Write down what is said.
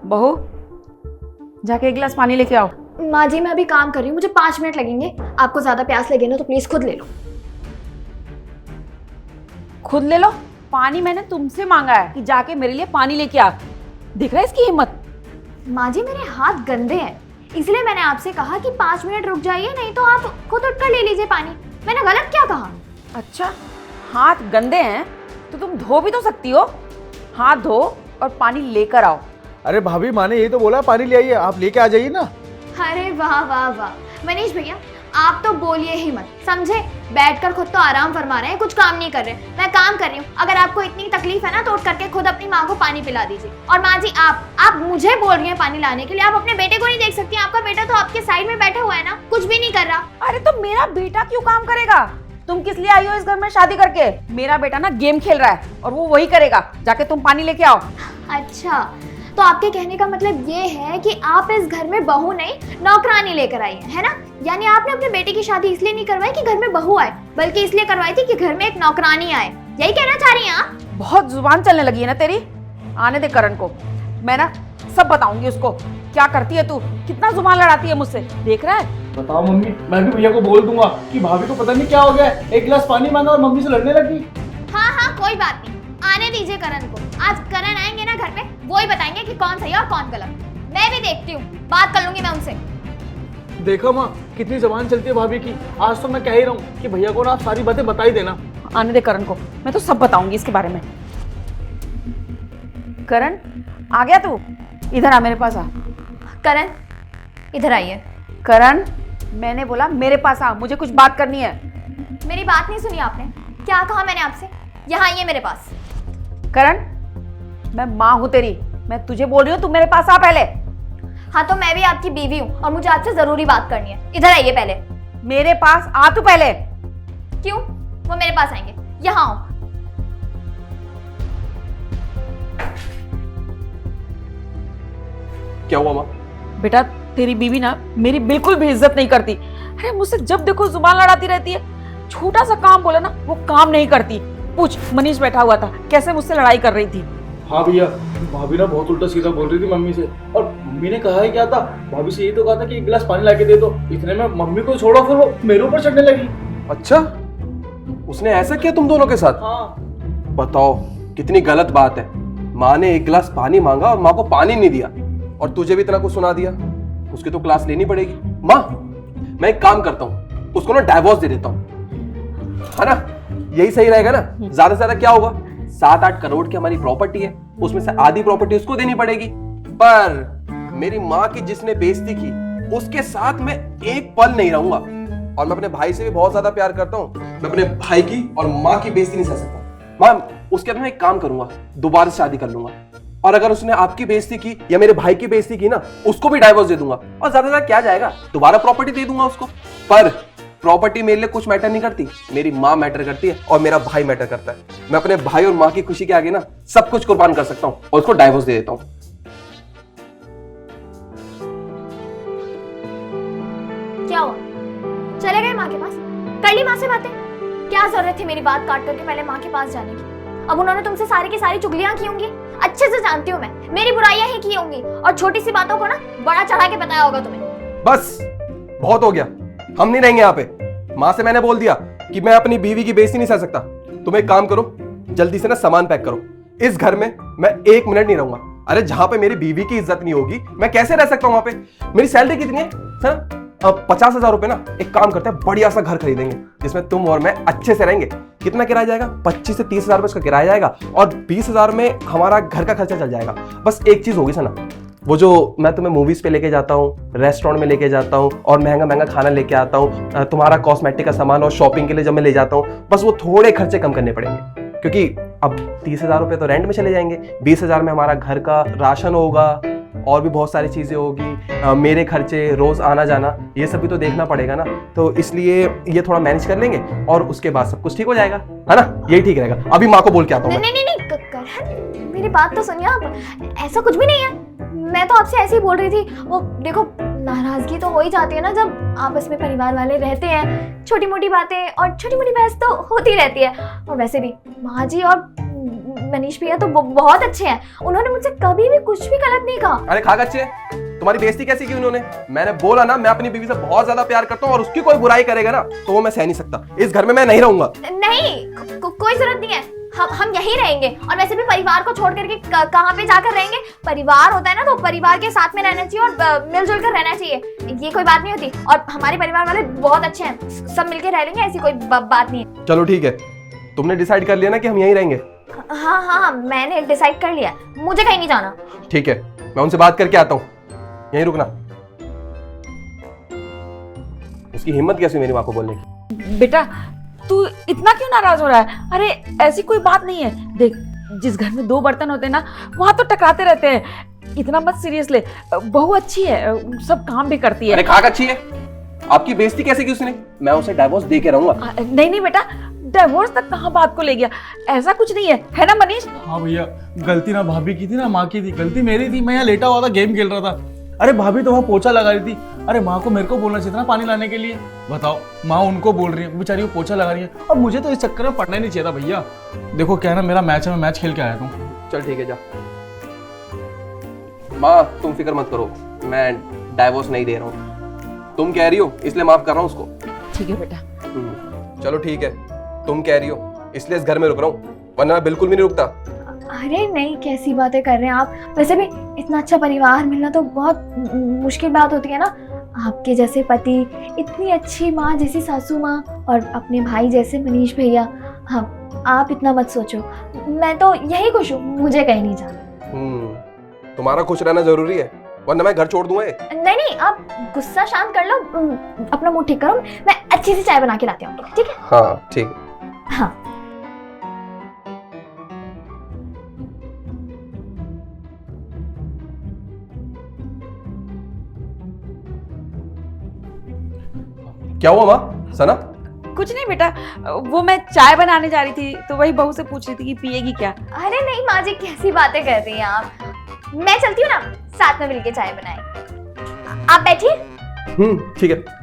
बहू, जाके एक गिलास पानी लेके आओ। माँ जी मैं अभी काम कर रही हूँ, मुझे 5 मिनट लगेंगे। आपको ज्यादा प्यास लगे ना तो प्लीज खुद ले लो। खुद ले लो? पानी मैंने तुमसे मांगा है कि जाके मेरे लिए पानी लेके आ। दिख रहा है इसकी हिम्मत? माँ जी मेरे हाथ गंदे हैं, इसलिए मैंने आपसे कहा कि 5 मिनट रुक जाइए, नहीं तो आप खुद उठकर ले लीजिए पानी। मैंने गलत क्या कहा? अच्छा, हाथ गंदे हैं तो तुम धो भी तो सकती हो। हाथ धो और पानी लेकर आओ। अरे भाभी, माँ ने यही तो बोला पानी ले आइए, आप लेके आ जाइए ना। अरे वाह वाह वाह मनीष भैया, आप तो बोलिए ही मत, समझे? बैठकर खुद तो आराम फरमा रहे हैं, कुछ काम नहीं कर रहे। मैं काम कर रही हूँ, अगर आपको इतनी तकलीफ है ना तो उठ करके खुद अपनी माँ को पानी पिला दीजिए। और माँ जी आप मुझे बोल रही हैं पानी लाने के लिए, आप अपने बेटे को नहीं देख सकती? आपका बेटा तो आपके साइड में बैठा हुआ है ना, कुछ भी नहीं कर रहा। अरे तो मेरा बेटा क्यों काम करेगा? तुम किस लिए आई हो इस घर में शादी करके? मेरा बेटा ना गेम खेल रहा है और वो वही करेगा। जाके तुम पानी लेके आओ। अच्छा, तो आपके कहने का मतलब ये है कि आप इस घर में बहू नहीं नौकरानी लेकर आई है ना? यानी आपने अपने बेटे की शादी इसलिए नहीं करवाई कि घर में बहू आए, बल्कि इसलिए करवाई थी कि घर में एक नौकरानी आए। यही कहना चाह रही हैं आप? बहुत जुबान चलने लगी है ना तेरी। आने दे करण को, मैं ना सब बताऊंगी उसको। क्या करती है तू, कितना जुबान लड़ाती है मुझसे, देख रहा है? बताओ मम्मी, मैं भी भैया को बोल दूंगा कि भाभी को पता नहीं क्या हो गया है, एक गिलास पानी मांगा और मम्मी से लड़ने लगी। हाँ कोई बात नहीं, आने दीजिए करण को। आज करण आएंगे ना घर पे, वो ही बताएंगे कि कौन सही है और कौन गलत। मैं भी देखती हूँ, बात कर लूंगी मैं उनसे। देखो माँ, कितनी जबान चलती है भाभी की। आज तो मैं कह ही रहा हूँ कि भैया को ना आप सारी बातें बता ही देना। आने दे करण को, मैं तो सब बताऊंगी इसके बारे में। करण, आ गया तू? इधर आ, मेरे पास आ। करण इधर आइए। करण, मैंने बोला मेरे पास आ, मुझे कुछ बात करनी है। मेरी बात नहीं सुनी आपने? क्या कहा मैंने आपसे? यहाँ आइए मेरे पास। करण, मैं माँ हूँ तेरी, मैं तुझे बोल रही हूँ, तू मेरे पास आ पहले। हाँ तो मैं भी आपकी बीवी हूँ और मुझे आपसे जरूरी बात करनी है। इधर आइए पहले। मेरे पास आ तू पहले। क्यों? वो मेरे पास आएंगे, यहाँ आओ। क्या हुआ माँ? बेटा, तेरी बीवी ना मेरी बिल्कुल भी इज्जत नहीं करती। अरे मुझसे जब देखो जुबान लड़ाती रहती है। छोटा सा काम बोले ना वो काम नहीं करती। पूछ, मनीष बैठा हुआ था, कैसे मुझसे लड़ाई कर रही थी। हाँ भैया, भाभी ना बहुत उल्टा सीधा बोल रही थी मम्मी से, और मम्मी ने कहा है क्या था, भाभी से यही तो कहा था कि एक गिलास पानी लाके दे दो। इतने में मम्मी को छोड़ो, फिर वो मेरे ऊपर चढ़ने लगी। अच्छा, उसने ऐसा किया तुम दोनों के साथ? हाँ। बताओ कितनी गलत बात है। माँ ने एक गिलास पानी मांगा और माँ को पानी नहीं दिया, और तुझे भी इतना कुछ सुना दिया। उसकी तो क्लास लेनी पड़ेगी। माँ, मैं एक काम करता हूँ, उसको ना डाइवोर्स दे देता हूँ, है ना? यही सही रहेगा ना? ज्यादा से ज्यादा क्या होगा, 7-8 करोड़ की हमारी प्रॉपर्टी है, उसमें से आधी प्रॉपर्टी उसको देनी पड़ेगी। पर मेरी माँ की जिसने बेइज्जती की, उसके साथ मैं एक पल नहीं रहूंगा। और मैं अपने भाई से भी बहुत ज्यादा प्यार करता हूँ, मैं अपने भाई की और माँ की बेइज्जती नहीं सह सकता। माँ, उसके बाद मैं एक काम करूंगा, दोबारा से शादी कर लूंगा, और अगर उसने आपकी बेइज्जती की या मेरे भाई की बेइज्जती की ना, उसको भी डाइवोर्स दे दूंगा। और ज्यादा से ज्यादा क्या जाएगा, दोबारा प्रॉपर्टी दे दूंगा उसको। पर प्रॉपर्टी मेरे लिए कुछ मैटर नहीं करती, मेरी माँ मैटर करती है और मेरा भाई मैटर करता है। मैं अपने भाई और माँ की खुशी के आगे ना सब कुछ कुर्बान कर सकता हूँ, और उसको डाइवोर्स दे देता हूँ। क्या हुआ, चले गए माँ के पास? कर ली माँ से बातें? क्या जरूरत थी मेरी बात काट करके पहले माँ के पास जाने की? अब उन्होंने तुमसे सारी की सारी चुगलियां की होंगी, अच्छे से जानती हूँ मैं, मेरी बुराइयां ही की होंगी, और छोटी सी बातों को ना बड़ा चढ़ा के बताया होगा तुम्हें। बस बहुत हो गया, हम नहीं रहेंगे यहाँ पे। माँ से मैंने बोल दिया कि मैं अपनी बीवी की बेइज्जती नहीं सह सकता। तुम एक काम करो, जल्दी से ना सामान पैक करो, इस घर में मैं 1 मिनट नहीं रहूंगा। अरे जहां पे मेरी बीवी की इज्जत नहीं होगी, मैं कैसे रह सकता हूँ वहां पे? मेरी सैलरी कितनी है सर? 50,000 रुपए ना। एक काम करते हैं, बढ़िया सा घर खरीदेंगे जिसमें तुम और मैं अच्छे से रहेंगे। कितना किराया जाएगा? 25 से 30,000 रुपए उसका किराया जाएगा, और 20,000 में हमारा घर का खर्चा चल जाएगा। बस एक चीज होगी सना, वो जो मैं तुम्हें मूवीज पे लेके जाता हूँ, रेस्टोरेंट में लेके जाता हूँ, और महंगा महंगा खाना लेके आता हूँ, तुम्हारा कॉस्मेटिक का सामान और शॉपिंग के लिए जब मैं ले जाता हूँ, बस वो थोड़े खर्चे कम करने पड़ेंगे। क्योंकि अब 30,000 रुपए तो रेंट में चले जाएंगे, 20,000 में हमारा घर का राशन होगा, और भी बहुत सारी चीजें होगी, मेरे खर्चे, रोज आना जाना, ये सब भी तो देखना पड़ेगा ना। तो इसलिए ये थोड़ा मैनेज कर लेंगे, और उसके बाद सब कुछ ठीक हो जाएगा, है ना? यही ठीक रहेगा। अभी माँ को बोल के आता हूँ। नहीं, करण मेरी बात तो सुनिए आप, ऐसा कुछ भी नहीं है। मैं तो आपसे ऐसे ही बोल रही थी। वो देखो, नाराजगी तो हो ही जाती है ना जब आपस में परिवार वाले रहते हैं, छोटी मोटी बातें और छोटी मोटी बहस तो होती रहती है। और वैसे भी माँ जी और मनीष भैया तो बहुत अच्छे हैं, उन्होंने मुझसे कभी भी कुछ भी गलत नहीं कहा। अरे खा अच्छी है, तुम्हारी बेइज्जती कैसी की उन्होंने? मैंने बोला ना, मैं अपनी बीवी से बहुत ज्यादा प्यार करता हूँ और उसकी कोई बुराई करेगा ना तो वो मैं सह नहीं सकता। इस घर में मैं नहीं रहूंगा। नहीं, कोई जरूरत नहीं है, हम यहीं रहेंगे। और वैसे भी परिवार को छोड़ करके कहाँ पे जाकर रहेंगे? परिवार होता है ना तो परिवार के साथ में रहना चाहिए और मिलजुल कर रहना चाहिए, ये कोई बात नहीं होती। और हमारे परिवार वाले बहुत अच्छे हैं, सब मिलके रह लेंगे, ऐसी कोई बात नहीं है। चलो ठीक है, तुमने डिसाइड कर लिया ना कि हम यहीं रहेंगे? हाँ, मैंने डिसाइड कर लिया, मुझे कहीं नहीं जाना। ठीक है, मैं उनसे बात करके आता हूँ, यहीं रुकना। उसकी हिम्मत कैसी मेरी माँ को बोलने की? बेटा तू इतना क्यों नाराज हो रहा है? अरे ऐसी कोई बात नहीं है। देख, जिस घर में 2 बर्तन होते हैं ना, वहां तो टकराते रहते हैं। इतना मत सीरियस ले, बहू अच्छी है, सब काम भी करती है। अरे खाक अच्छी है, आपकी बेइज्जती कैसे की उसने? मैं उसे डिवोर्स दे के रहूंगा। नहीं बेटा, डिवोर्स तक कहाँ बात को ले गया, ऐसा कुछ नहीं है ना मनीष? हाँ भैया, गलती ना भाभी की थी ना माँ की थी, गलती मेरी थी। मैं यहाँ लेटा हुआ था, गेम खेल रहा था। अरे भाभी तो वहाँ पोछा लगा रही थी। अरे माँ को मेरे को बोलना चाहिए था ना पानी लाने के लिए। बताओ, माँ उनको बोल रही है, बेचारी वो पोछा लगा रही है। और मुझे तो इस चक्कर में पढ़ना ही नहीं चाहिए था भैया। देखो क्या है ना, मेरा मैच है, मैं मैच खेल के आया हूँ। चल ठीक है, जा। माँ तुम फिक्र मत करो, मैं डाइवोर्स नहीं दे रहा हूँ। तुम कह रही हो इसलिए माफ कर रहा हूँ उसको। ठीक है बेटा। चलो ठीक है, तुम कह रही हो इसलिए इस घर में रुक रहा हूँ, वरना मैं बिल्कुल भी नहीं रुकता। अरे नहीं, कैसी बातें कर रहे हैं आप? वैसे भी इतना अच्छा परिवार मिलना तो बहुत मुश्किल बात होती है ना। आपके जैसे पति, इतनी अच्छी माँ जैसी सासू माँ, और अपने भाई जैसे मनीष भैया। हाँ, आप इतना मत सोचो, मैं तो यही खुश हूँ, मुझे कहीं नहीं जाना। तुम्हारा खुश रहना जरूरी है, वरना मैं घर छोड़ दूंगा। नहीं, आप गुस्सा शांत कर लो, अपना मूड ठीक करो, मैं अच्छी सी चाय बना के लाती हूँ, ठीक है? हाँ ठीक। हाँ। क्या हुआ माँ? सना? कुछ नहीं बेटा, वो मैं चाय बनाने जा रही थी तो वही बहू से पूछ रही थी कि पिएगी क्या। अरे नहीं माँ जी, कैसी बातें कर रही हैं आप? मैं चलती हूँ ना, साथ में मिलके चाय बनाएं। आप बैठिए। ठीक है।